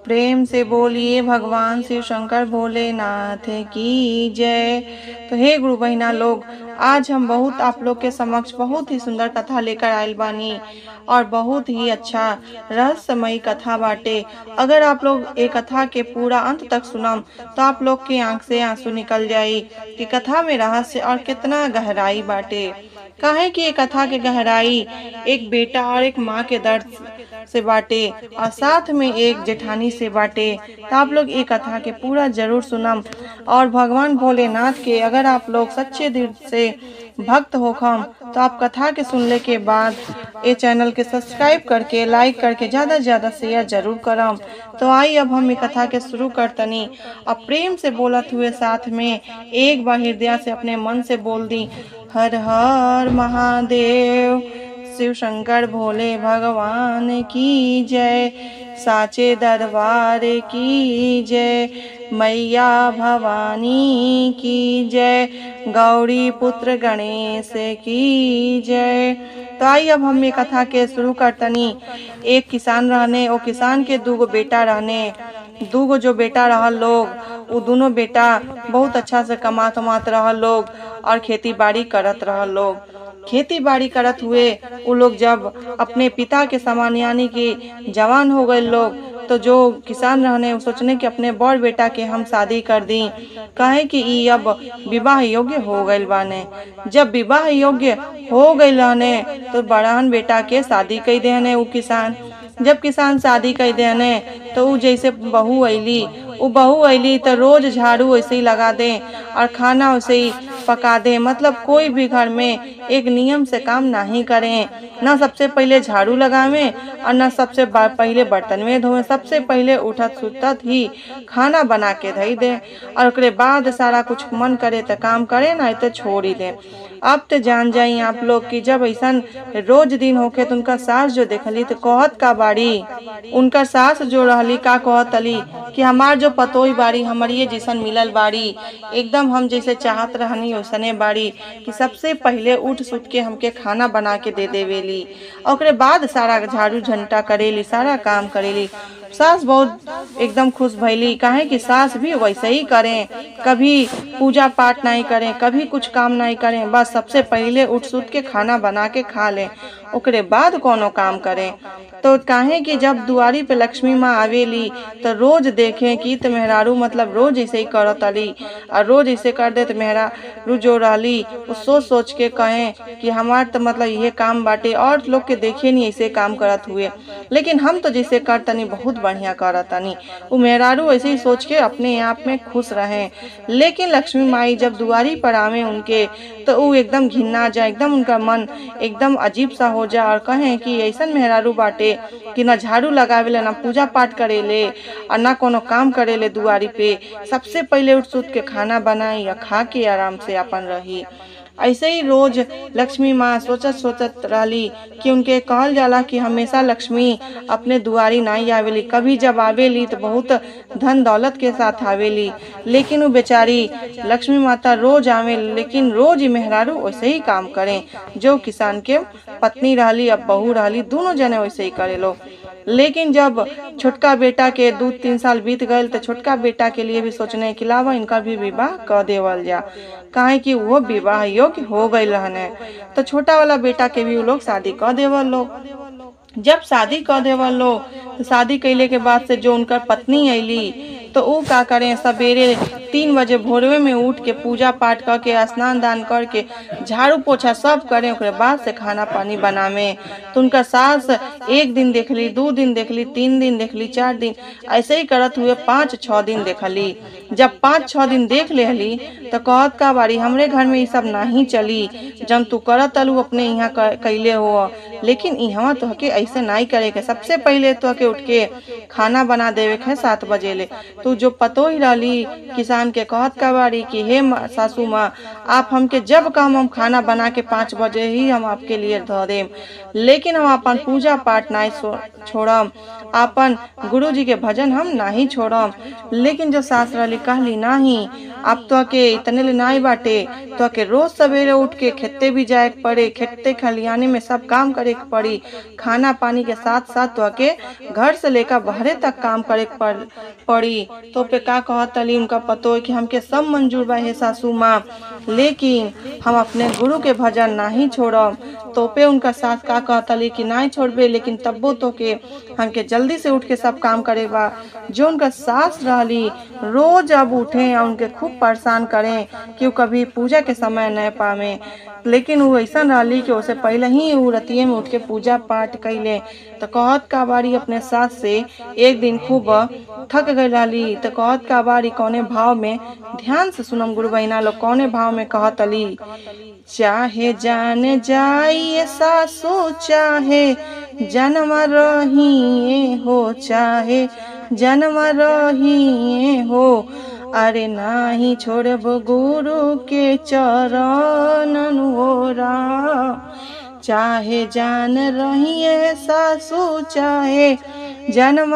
प्रेम से बोलिए भगवान शिव शंकर भोलेनाथ की जय। तो हे गुरु बहिना लोग, आज हम बहुत आप लोग के समक्ष बहुत ही सुंदर कथा लेकर आयल बानी और बहुत ही अच्छा रहस्यमयी कथा बाटे। अगर आप लोग ये कथा के पूरा अंत तक सुनम तो आप लोग के आंख से आंसू निकल जाई कि कथा में रहस्य और कितना गहराई बाटे। काहे कि ये कथा के गहराई एक बेटा और एक माँ के दर्द से बाटे और साथ में एक जेठानी से बाटे। तो आप लोग ये कथा के पूरा जरूर सुनम और भगवान भोलेनाथ के अगर आप लोग सच्चे दिल से भक्त होखम तो आप कथा के सुनने के बाद ये चैनल के सब्सक्राइब करके लाइक करके ज़्यादा से ज़्यादा शेयर जरूर करम। तो आई अब हम ये कथा के शुरू करतनी। अब प्रेम से बोलत हुए साथ में एक बार हृदय से अपने मन से बोल दी, हर हर महादेव, शिव शंकर भोले भगवान की जय, साचे दरबार की जय, मैया भवानी की जय, गौरी पुत्र गणेश की जय। तो आई अब हम ये कथा के शुरू करतनी। एक किसान रहने, वो किसान के दूगो बेटा रहने। दूगो जो बेटा रहल लोग, वो दोनों बेटा बहुत अच्छा से कमात उमात रहल लोग और खेती बाड़ी करत रहल लोग। खेती बाड़ी करत हुए वो लोग जब अपने पिता के समान यानी कि जवान हो गए लोग, तो जो किसान रहने वो सोचने कि अपने बड़ बेटा के हम शादी कर दी, कहे कि ई अब विवाह योग्य हो गए बाने। जब विवाह योग्य हो गए रहने तो बड़हन बेटा के शादी कर देने। वो किसान जब किसान शादी कर देने तो वो जैसे बहू अली, वो बहू अली तो रोज झाड़ू वैसे ही लगा दे और खाना वैसे ही पका दे। मतलब कोई भी घर में एक नियम से काम नहीं करें, ना सबसे पहले झाड़ू लगावें और ना सबसे पहले बर्तन में धोएं। सबसे पहले उठत सुतत ही खाना बना के धई दे और उसके बाद सारा कुछ मन करे तो काम करे, ना तो छोड़ ही दे। अब तो जान जाई आप लोग कि जब ऐसा रोज दिन होके तो उनका सास जो देखली तो कहत का बाड़ी, उनका सास जो रहली का कहत अली कि हमार जो पतोई बाड़ी हमारी जैसन मिलल बाड़ी, एकदम हम जैसे चाहत रहनी वैसने बाड़ी कि सबसे पहले उठ सुट के हमके खाना बना के दे देवेली और उसके बाद सारा झाड़ू झंटा करेली, सारा काम करेली। सास बहुत एकदम खुश भैली, काहे कि सास भी वैसे ही करें, कभी पूजा पाठ नहीं करें, कभी कुछ काम नहीं करें, बस सबसे पहले उठ सुट के खाना बना के खा लें, उसके बाद कोनो काम करें। तो काहे कि जब दुआरी पे लक्ष्मी माँ आवेली तो रोज देखें कि तो मेहरारू मतलब रोज ऐसे ही करत अली और रोज ऐसे कर दे तो मेहरारू जो रहली वो सोच सोच के कहें कि हमार तो मतलब ये काम बाटे और लोग के देखे नहीं ऐसे काम करत हुए, लेकिन हम तो जैसे करतनी बहुत बढ़िया करतनी। वो मेहरारू ऐसे ही सोच के अपने आप में खुश रहें। लेकिन लक्ष्मी माई जब दुआरी पर आवे उनके तो वो एकदम घिन्ना जाए, एकदम उनका मन एकदम अजीब सा हो जाए और कहें कि ऐसा मेहरारू बाटे कि ना झाड़ू लगावेले, ना पूजा पाठ करेले और ना कोनो काम करेले दुआरी पे। सबसे पहले उठ सुत के खाना बनाई या खा के आराम से अपन रही। ऐसे ही रोज लक्ष्मी माँ सोचत सोचत रहली कि उनके कहल जाला कि हमेशा लक्ष्मी अपने दुआरी नहीं आवेली, कभी जब आवेली तो बहुत धन दौलत के साथ आवेली। लेकिन वो बेचारी लक्ष्मी माता रोज आवे, लेकिन रोज ही मेहरारू वैसे ही काम करें। जो किसान के पत्नी रहली अब बहू रहली, दोनों जने वैसे ही करे लो। लेकिन जब छोटका बेटा के 2-3 साल बीत गए तो छोटका बेटा के लिए भी सोचने के अलावा इनका भी विवाह कर देवल जा, काहे कि वो विवाह योग्य हो गए रहने। तो छोटा वाला बेटा के भी वो लोग शादी कर देवल लोग। जब शादी कर देवल लोग तो शादी कैले के बाद से जो उनका पत्नी अली तो वो का करें, सवेरे 3 बजे भोरवे में उठ के पूजा पाठ करके स्नान दान करके झाड़ू पोछा सब करें, उसके बाद से खाना पानी बनावे। तो उनका सास 1 दिन देखली, 2 दिन देखली, 3 दिन देखली, 4 दिन ऐसे ही करत हुए 5-6 दिन देखली। जब 5-6 दिन देख लेली तो कहत का बाड़ी हमरे घर में ये सब नहीं चली, जब तू करत अलू अपने यहाँ कैले हो, लेकिन यहाँ तो हके ऐसे नहीं करे के। सबसे पहले तो हके उठ के खाना बना देवे के 7 बजे ले। तो जो पतो ही रहली किसान के कहत का बाड़ी कि हे सासू माँ, आप हमके जब कम हम खाना बना के 5 बजे ही हम आपके लिए धो देम, लेकिन हम अपन पूजा पाठ नहीं छोड़म, अपन गुरु जी के भजन हम नहीं छोड़म। लेकिन जो सास रहली कहली नहीं, अब तो के इतने ले नहीं बाटे, तो के रोज सवेरे उठ के खेते भी जाए पड़े, खेते खलियाने में सब काम करे करे के पड़ी। खाना पानी के साथ साथ तो के घर से लेकर बाहरे तक काम करे के पड़ी। तो पे का कहतली उनका पतो कि हमके सब मंजूर बा हे सासू माँ, लेकिन हम अपने गुरु के भजन नहीं छोड़ब। तो पे उनका सास का कहतली कि नहीं छोड़बे, लेकिन तब्बो तो के हमके जल्दी से उठ के सब काम करे बा। जो उनका सास रहली रोज अब उठे और उनके खूब परेशान करें कि वो कभी पूजा के समय न पावे, लेकिन वो ऐसा रहली कि उसे पहले ही वो रतिये में उठ के पूजा पाठ कैले। तो कहत का बारी अपने सास से एक दिन खूब थक गई रहली। तो कहत का बारी कौने भाव में, ध्यान से सुनम गुरु बहिना लोग, कौने भाव में कहतली। चाहे जान जाइए सासू चाहे जन्म रही हो, चाहे जन्म रही हो, अरे नाही छोड़ब गुरु के चरणन हो राम। चाहे जान रहिए सासू चाहे जन्म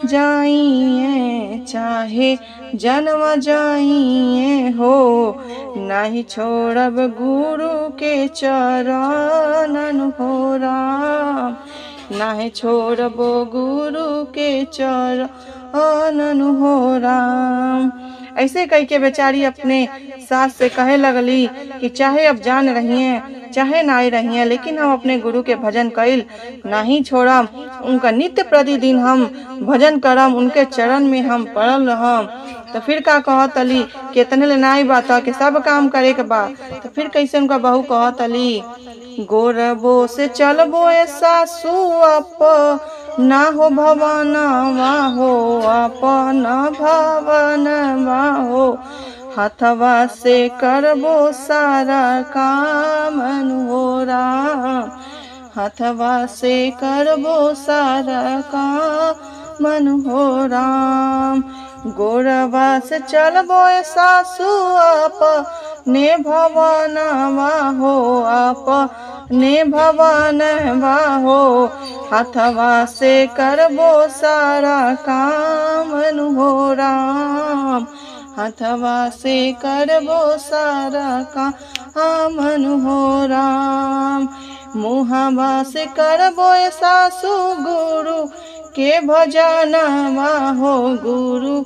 जाइए, चाहे जन्म जाइए हो, नहीं छोड़ब गुरु के चरणन हो राम। नहीं छोड़ब गुरु के चरणन हो राम। ऐसे कह के बेचारी अपने सास से कहे लगली कि चाहे अब जान रही हैं चाहे ना रही हैं, लेकिन हम अपने गुरु के भजन कैल नहीं छोड़म। उनका नित्य प्रतिदिन हम भजन करम, उनके चरण में हम पड़ल रहम। तो फिर का कहतली कितने ले नाई बात के सब काम करे के बा। तो फिर कैसे उनका बहू कहतली, गोरबो से चलबो ए सासू अप ना हो भवनवा हो, अपन भवनवा हो, हथवा से करबो सारा काम हो राम। हथवा से करबो सारा काम हो राम। गोरबा से चलबो ए सासू अपने भवनवा हो, अपने भवनवा हो, हथवा से करबो सारा काम हो राम। हथवा से करबो सारा काम हो राम। मुहवा से करबो ए सासू गुरु के भजनवा हो, गुरु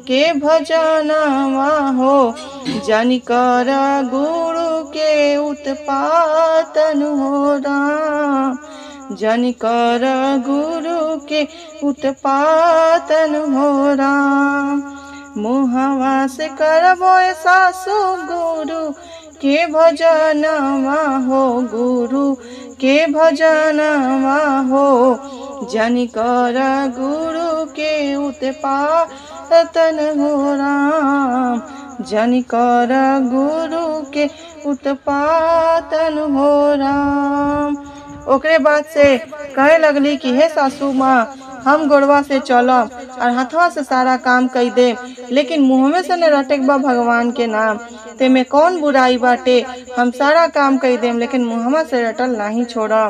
के भजनवा हो, जनि कर गुरु के उत्पातन हो राम। जनि कर गुरु के उत्पातन हो राम। मुहवा से करबो ए सासू गुरु के भजनवा हो, गुरु के भजनवा हो, जनि कर गुरु के उत्पातन हो राम। जनि कर गुरु के उत्पातन हो राम। ओकरे बाद से कहे लगली कि हे सासू माँ, हम गोड़वा से चलब और हथवा से सारा काम कई दे, लेकिन मुँहवे से न रटेक बा भगवान के नाम। ते में कौन बुराई बाटे, हम सारा काम कई देम, लेकिन मुँहवा से रटल नहीं छोड़ा।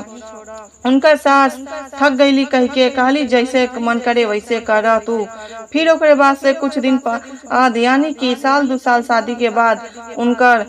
उनका सास थक गईली कह के कहली जैसे मन करे वैसे कर तू। फिर ओकरे बाद से कुछ दिन बाद यानी कि साल 2 साल शादी के बाद उनकर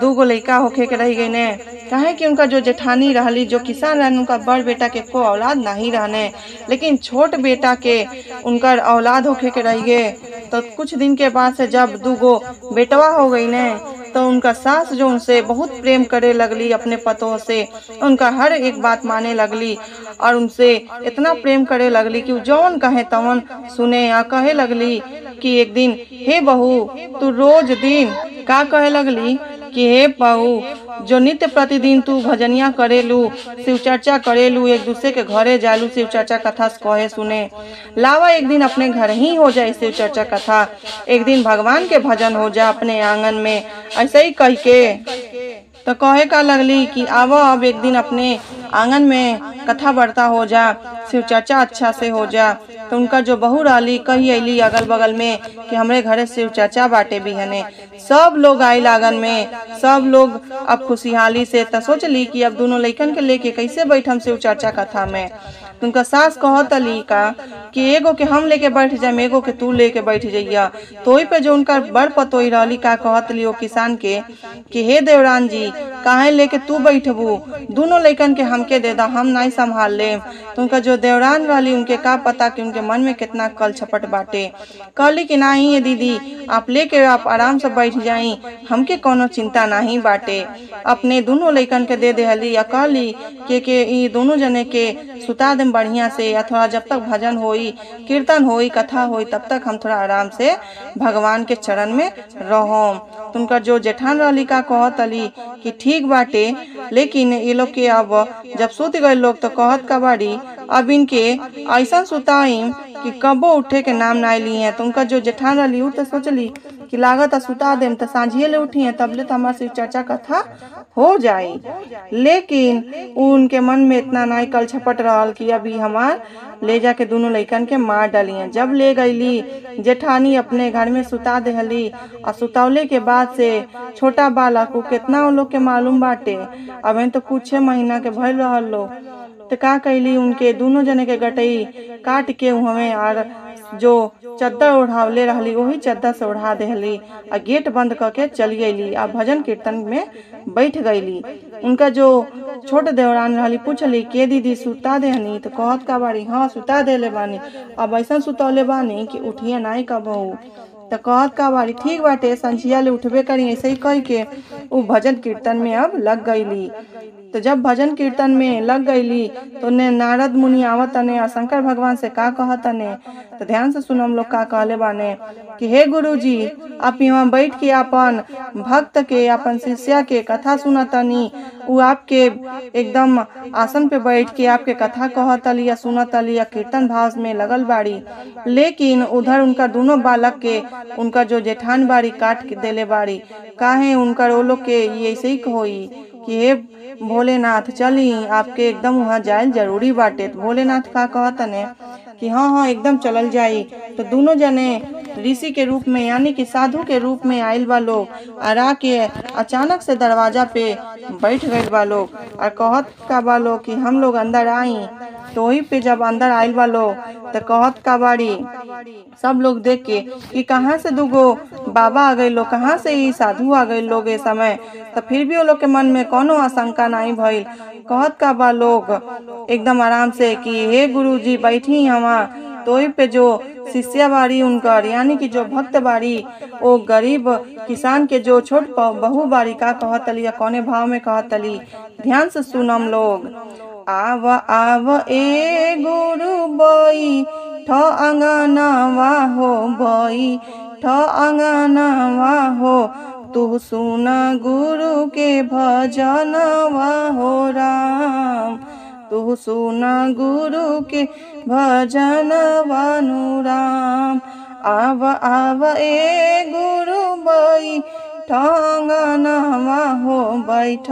2 लड़का होके के रह गए ने। कहे कि उनका जो जेठानी रहली जो किसान रहने, उनका बड़ बेटा के को औलाद नहीं रहने, लेकिन छोट बेटा के उनकर औलाद होके के रह गए। तो कुछ दिन के बाद से जब 2 बेटवा हो गई ने, तो उनका सास जो उनसे बहुत प्रेम करे लगली, अपने पतों से उनका हर एक बात माने लगली और उनसे इतना प्रेम करे लगली कि जौन कहे तवन सुने। या कहे लगली कि एक दिन, हे बहू तू रोज दिन का कहे लगली कि हे बहू, जो नित्य प्रतिदिन तू भजनिया करेलू, शिव चर्चा करेलू, एक दूसरे के घरे जालू शिव चर्चा कथा कहे सुने, लावा एक दिन अपने घर ही हो जाए शिव चर्चा कथा, एक दिन भगवान के भजन हो जा अपने आंगन में। ऐसे ही कह के तो कहे का लगली कि आवो अब एक दिन अपने आंगन में कथा बढ़ता हो जा, शिव चर्चा अच्छा से हो जा। तो उनका जो बहू रहली कही अली अगल बगल में कि हमरे घरे शिव चर्चा बाटे भी हने। सब लोग आइल आंगन में, सब लोग अब खुशहाली से। तो सोचली कि अब दोनों लइकन के लेके कैसे बैठम शिव चर्चा कथा में। तो उनका सास कहतली का कि एगो के हम लेके बैठ जाए, एगो के तू लेके बैठ जइया। तो वही पे जो उनका बड़ पतोई रहली का कहतली वो किसान के कि हे देवरान जी, काहे लेके तू बैठबू, दोनों लइकन के हमके दे दा, हम नहीं संभाल ले। तो उनका जो देवरान रहली उनके का पता कि उनके मन में कितना कल छपट बाटे। कहली कि नहीं ये दीदी, आप लेके आप आराम से बैठ जाई, हमके कोनो चिंता नहीं बाटे। अपने दोनों लइकन के दे देहली या कहली के ई दोनों जने के सुता देम बढ़िया से, या थोड़ा जब तक भजन होई, कीर्तन होई, कथा होई, तब तक हम थोड़ा आराम से भगवान के चरण में रहो। तो उनका जो जेठान रहली का कहतली कि ठीक बाटे, लेकिन ये लोग के अब जब सुत गए लोग तो कहत का बाड़ी अब इनके ऐसा सुताई कि कबो उठे के नाम ना ली है। तो उनका जो जेठान रहली उ तो सोचली कि लागत सुता देम तो सांझिए ले उठी है, तबले तो हमारे शिव चर्चा कथा हो जाई। लेकिन उनके मन में इतना नाई कल छपट रहल कि अभी हमार ले जाके दोनों लइकन के मार डाली हैं। जब ले गईली जेठानी अपने घर में सुता देहली, और सुतौले के बाद से छोटा बालक को कितना उन लोग के मालूम बाटे, अब तो कुछ महीना के भइल रहल लोग। तो का कैली उनके दोनों जने के गटई काट के हमें और जो चद्दर ओढ़ावले रहली वही चद्दर से ओढ़ा देहली, और गेट बंद करके चली गईली और भजन कीर्तन में बैठ गईली। उनका जो छोट देवरान रहली पूछली के दीदी सुता देहनी, तो कहत का बाड़ी हाँ सुता देले बानी, अब ऐसा सुतौले बानी कि उठिए नहीं कबहू। तो कहत का बाड़ी ठीक बाटे, संझिया ले उठबे करी। ऐसे ही कह के वो भजन कीर्तन में अब लग गईली। तो जब भजन कीर्तन में लग गईली तो ने नारद मुनि आवत तने और शंकर भगवान से का कहत तने। तो ध्यान से सुनो हम लोग का कहले बाने कि हे गुरु जी, आप यहाँ बैठ के अपन भक्त के अपन शिष्या के कथा सुनतनी, वो आपके एकदम आसन पे बैठ के आपके कथा कहतली या सुनतली या कीर्तन भाव में लगल बाड़ी। लेकिन उधर उनका दोनों बालक के उनका जो जेठान बाड़ी काट के देले बाड़ी। काहे उनका वो लोग के ये ऐसे ही होई कि हे भोलेनाथ चली आपके एकदम वहाँ जाए जरूरी बाटे। तो भोलेनाथ का कहतने कि हाँ एकदम चलल जाई। तो दोनों जने ऋषि के रूप में यानी कि साधु के रूप में आयल बा लोग, और आके अचानक से दरवाजा पे बैठ गए बा लोग और कहत का बा लोग कि हम लोग अंदर आई। तो वही पे जब अंदर आयल बा लोग तो कहत का बाड़ी सब लोग देख के कि कहाँ से दुगो बाबा आ गए लोग, कहाँ से ही साधु आ गए लोग इस समय। तो फिर भी वो लोग के मन में कोनो आशंका नहीं भइल। कहत का बा लोग एकदम आराम से कि हे गुरु जी बैठी हवा। तो वही पे जो शिष्या बाड़ी उनकर यानी कि जो भक्त बाड़ी वो गरीब किसान के जो छोट बहू बाड़ी का कहतली या कौने भाव में कहतली, ध्यान से सुनम लोग। आव आव ए गुरु बई ठ अंगनवा हो, बई ठ अंगनवा हो, तू सुन गुरु के भजनवा हो राम, तू सुन गुरु के भजनवा नु राम। आव आव ए गुरु बई ठ अंगनवा हो, बैठ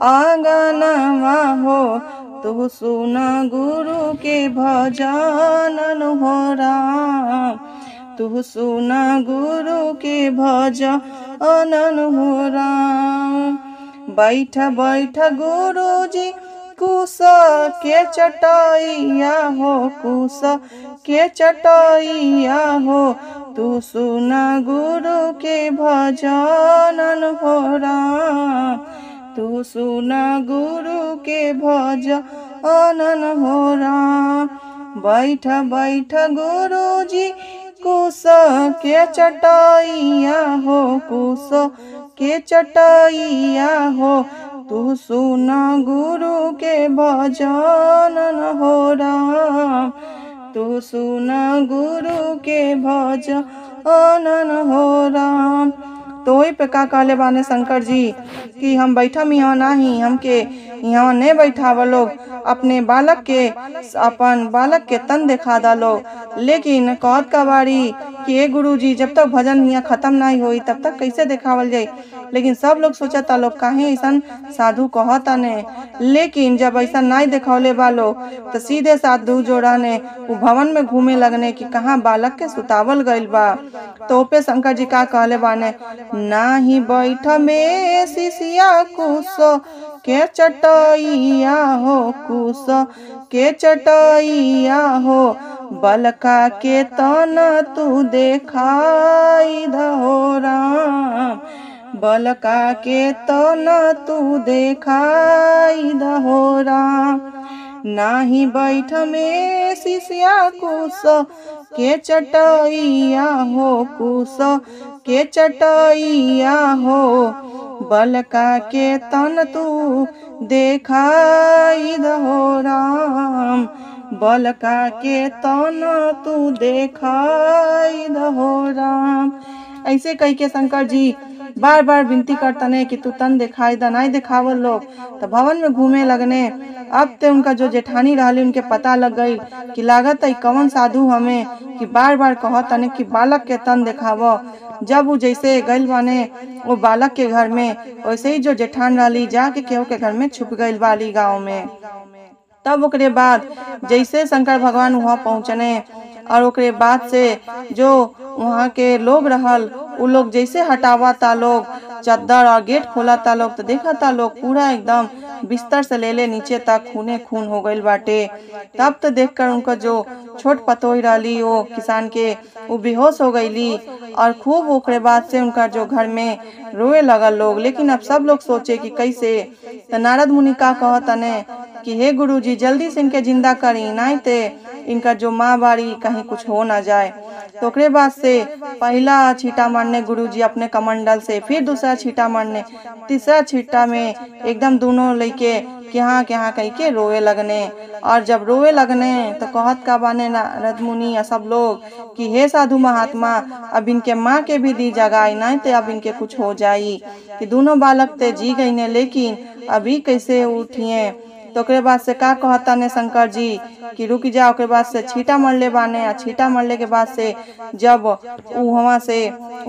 आंगनवा हो, तू सुन गुरु के भजन हो राम, तू सुन गुरु के भजन हो राम। बैठ बैठ गुरु जी कुश के चटैया हो, कुश के चटैया हो, तू सुन गुरु के भजन हो राम, तू सुन गुरु के भजन हो राम। बैठ बैठ गुरु जी कुश के चटैया हो, कुश के चटैया हो, तू सुन गुरु के भजन हो राम, तू सुन गुरु के भजन हो राम। तो वही पे का कहले बाने शंकर जी कि हम बैठम यहाँ नहीं, हमके यहाँ नहीं बैठाव लोग, अपने बालक के अपन बालक के तन दिखा दा लोग। लेकिन कहत का बाड़ी कि ए गुरु जी जब तक भजन यहाँ खत्म नहीं होई तब तक कैसे दिखावल जाई। लेकिन सब लोग सोचता लोग काहे ऐसा साधु कहता ने। लेकिन जब ऐसा नहीं दिखौले बालो तो सीधे साधु जोड़ा ने वो भवन में घूमे लगने कि कहाँ बालक के सुतावल गइल बा। तो पे शंकर जी का कहले बाने, नाही बैठ में शिष्या कुश के चटैया हो, कुश के चटैया हो, बलका के तन तू देखाई दहो राम, बलका के तन तू देखाई दहो राम। नाही बैठ में शिष्या कुश के चटैया हो, कुश के चटैया हो, बलका के तन तू देखाई दहो राम, बलका के तन तू देखाई दहो राम। ऐसे कह के शंकर जी बार बार विनती करतने कि तू तन दिखाई द, नहीं दिखावल लोग तो भवन में घूमे लगने। अब ते उनका जो जेठानी रहली उनके पता लग गई कि लागत है कौन साधु हमें कि बार बार कहतने कि बालक के तन दिखावो। जब वो जैसे गइल बाने वो बालक के घर में, वैसे ही जो जेठान रहली जाके केहू के घर में छुप गइल वाली गाँव में। तब ओकरे बाद जैसे शंकर भगवान वहाँ पहुँचने और ओकरे बाद से जो वहाँ के लोग रहल उ लोग जैसे हटावाता लोग चद्दर और गेट खोलाता लोग तो देखता लोग पूरा एकदम बिस्तर से ले नीचे तक खूने खून हो गइल बाटे। तब तो देखकर उनका जो छोट पतोही रहली वो किसान के वो बेहोश हो गईली और खूब ओकरे बाद से उनका जो घर में रोए लगल लोग। लेकिन अब सब लोग सोचे कि कैसे। तो नारद मुनि का कहतने कि हे गुरुजी जल्दी से इनके जिंदा करी, नहीं ते इनका जो माँ बाड़ी कहीं कुछ हो ना जाए। तो ओकरे बाद से पहला छींटा मारने गुरुजी अपने कमंडल से, फिर दूसरा छींटा मारने, तीसरा छींटा में एकदम दोनों लइके यहाँ कह के रोए लगने। और जब रोए लगने तो कहत का बाने नारद मुनि या सब लोग कि हे साधु महात्मा अब इनके माँ के भी दी जगाई, नहीं तो अब इनके कुछ हो जाई। कि दोनों बालक ते जी गई ने लेकिन अभी कैसे उठिए। तो ओकरे बाद से का कहता ने शंकर जी कि रुक जाओ। ओकरे बाद से छींटा मरले बाने आ छींटा मरले के बाद से जब वहाँ से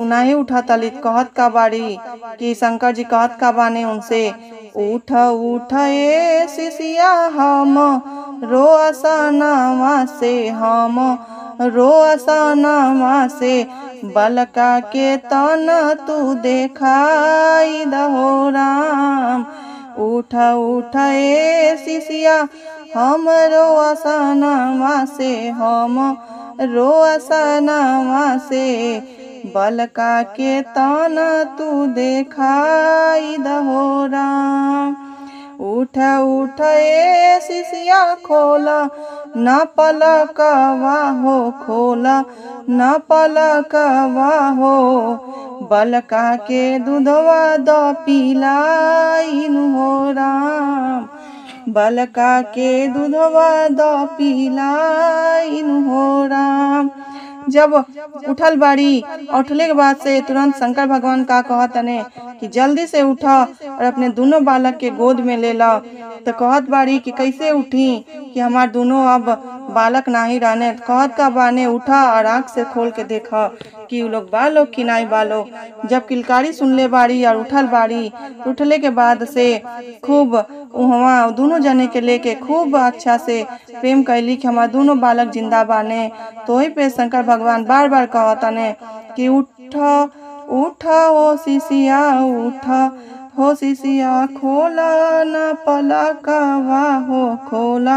नहीं उठा तलित कहत का बाड़ी कि शंकर जी कहत का बाने उनसे उठ उठ ए शिष्या हम रो आसनवा से, हम रो आसनवा से, बलका के तन तू देखाई दहो राम। उठ उठ ए शिष्या हमरो आसनवा से, हम रो आसनवा से, बलका के तन तू देखाई दहो राम। उठ उठ ए शिष्या खोला न पलकवा हो, खोला न पलकवा हो, बलका के दूधवा द पिलाइन हो राम, बलका के दूधवा द पिलाइन हो राम। जब उठल बाड़ी, उठले के बाद से तुरंत शंकर भगवान का कहतने कि जल्दी से उठा और अपने दोनों बालक के गोद में ले ला। तो कहत बाड़ी कि कैसे उठी कि हमार दोनों अब बालक नहीं रहने। कहत का बाने उठा और आँख से खोल के देखा कि उ लोग बालो कि नहीं बालो। जब किलकारी सुनले बाड़ी और उठल बाड़ी, उठले के बाद से खूब वहाँ दोनों जने के लेके खूब अच्छा से प्रेम कैली कि हमार दोनों बालक जिंदा बाने। तो वही पे शंकर भगवान बार बार कहतने कि उठ उठ हो शिष्या, उठ हो शिष्या, खोला न पलकवा हो, खोला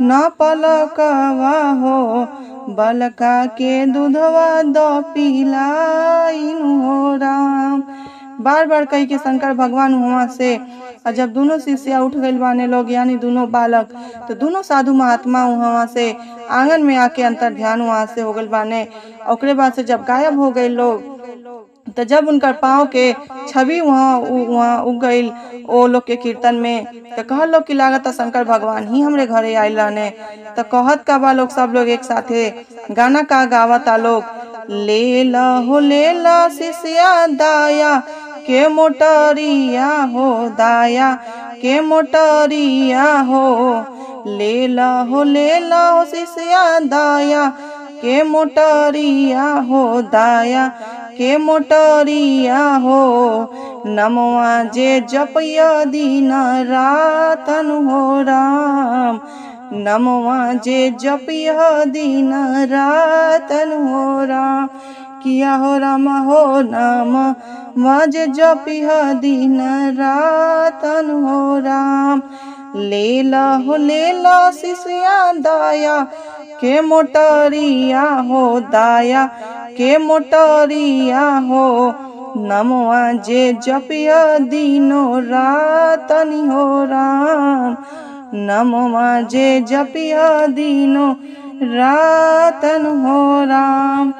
न पलकवा हो, बलका के दूधवा द पिलाइन हो राम। बार बार कह के शंकर भगवान वहाँ से और जब दोनों शिष्या उठ गए बाने लोग यानी दोनों बालक, तो दोनों साधु महात्मा वहाँ से आंगन में आके अंतर ध्यान वहाँ से हो गए बाने। ओकरे बाद से जब गायब हो गए लोग, तो जब उनका पाँव के छवि वहाँ उग गई ओ लोग के कीर्तन में, तो कह लोग की लागत शंकर भगवान ही हमरे घरे आयल रहने। तो कहत का बा लोग सब लोग एक साथे गाना का गावता लोग, ले ला शिष्या दाया के मोटरिया हो, दाया के मोटरिया हो, ले ला हो शिष्या दाया के मोटरिया हो, दाया के मोटरिया हो, नमवा जे जपया दिन रातन हो राम, नमवा जे जपया दिन रातन हो राम। किया हो राम हो नाम मज जपिह दिन रातन हो राम। ले ला शिष्या दाया के मोटरिया हो दाया के मोटरिया हो नमवा जे जपिया दिनो रातनि हो राम। नमवा जे जपिया दिनो रातन हो राम।